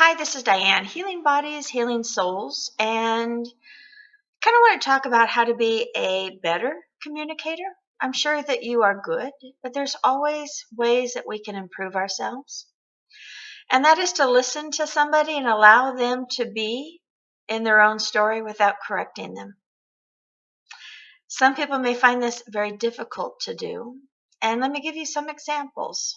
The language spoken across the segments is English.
Hi, this is Diane, Healing Bodies, Healing Souls, and kind of want to talk about how to be a better communicator. I'm sure that you are good, but there's always ways that we can improve ourselves. And that is to listen to somebody and allow them to be in their own story without correcting them. Some people may find this very difficult to do, and let me give you some examples.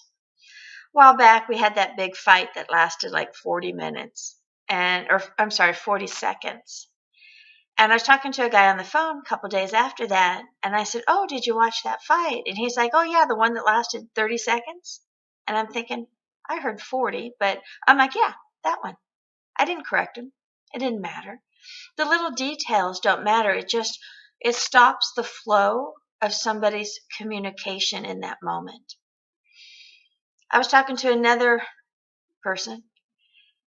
A while back, we had that big fight that lasted like 40 minutes. 40 seconds. And I was talking to a guy on the phone a couple days after that, and I said, "Oh, did you watch that fight?" And he's like, "Oh, yeah, the one that lasted 30 seconds." And I'm thinking, I heard 40, but I'm like, yeah, that one. I didn't correct him. It didn't matter. The little details don't matter. It stops the flow of somebody's communication in that moment. I was talking to another person,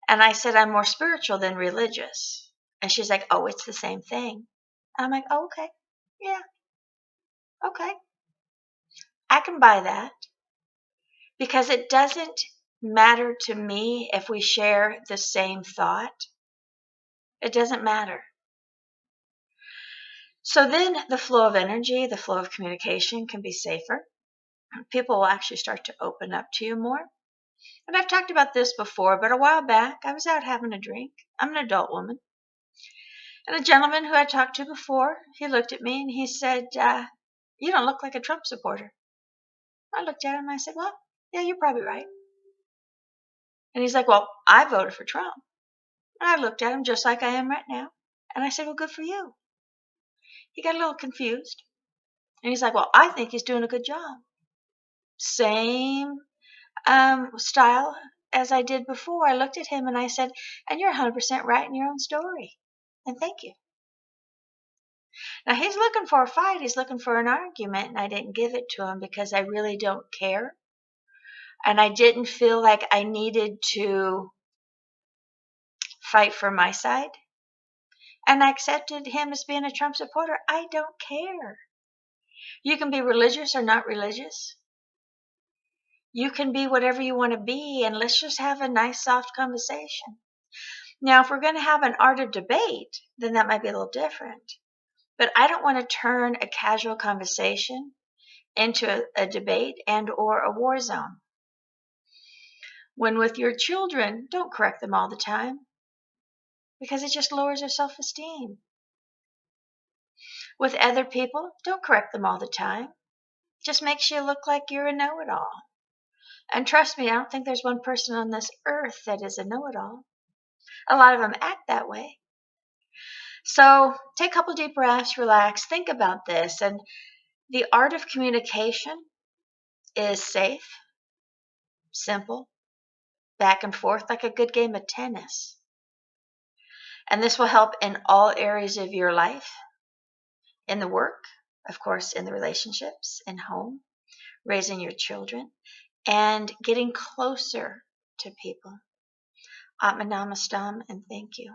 and I said, "I'm more spiritual than religious." And she's like, "Oh, it's the same thing." And I'm like, "Oh, okay. Yeah, okay. I can buy that because it doesn't matter to me if we share the same thought. It doesn't matter." So then the flow of energy, the flow of communication can be safer. People will actually start to open up to you more. And I've talked about this before, but a while back, I was out having a drink. I'm an adult woman. And a gentleman who I talked to before, he looked at me and he said, "You don't look like a Trump supporter." I looked at him and I said, "Well, yeah, you're probably right." And he's like, "Well, I voted for Trump." And I looked at him just like I am right now. And I said, "Well, good for you." He got a little confused. And he's like, "Well, I think he's doing a good job." Same style as I did before. I looked at him and I said, "And you're 100% right in your own story. And thank you." Now, he's looking for a fight. He's looking for an argument. And I didn't give it to him because I really don't care. And I didn't feel like I needed to fight for my side. And I accepted him as being a Trump supporter. I don't care. You can be religious or not religious. You can be whatever you want to be, and let's just have a nice, soft conversation. Now, if we're going to have an art of debate, then that might be a little different. But I don't want to turn a casual conversation into a debate and or a war zone. When with your children, don't correct them all the time because it just lowers their self-esteem. With other people, don't correct them all the time. Just makes you look like you're a know-it-all. And trust me, I don't think there's one person on this earth that is a know-it-all. A lot of them act that way. So take a couple deep breaths, relax, think about this. And the art of communication is safe, simple, back and forth like a good game of tennis. And this will help in all areas of your life, in the work, of course, in the relationships, in home, raising your children, and getting closer to people. Atma Namastam, and thank you.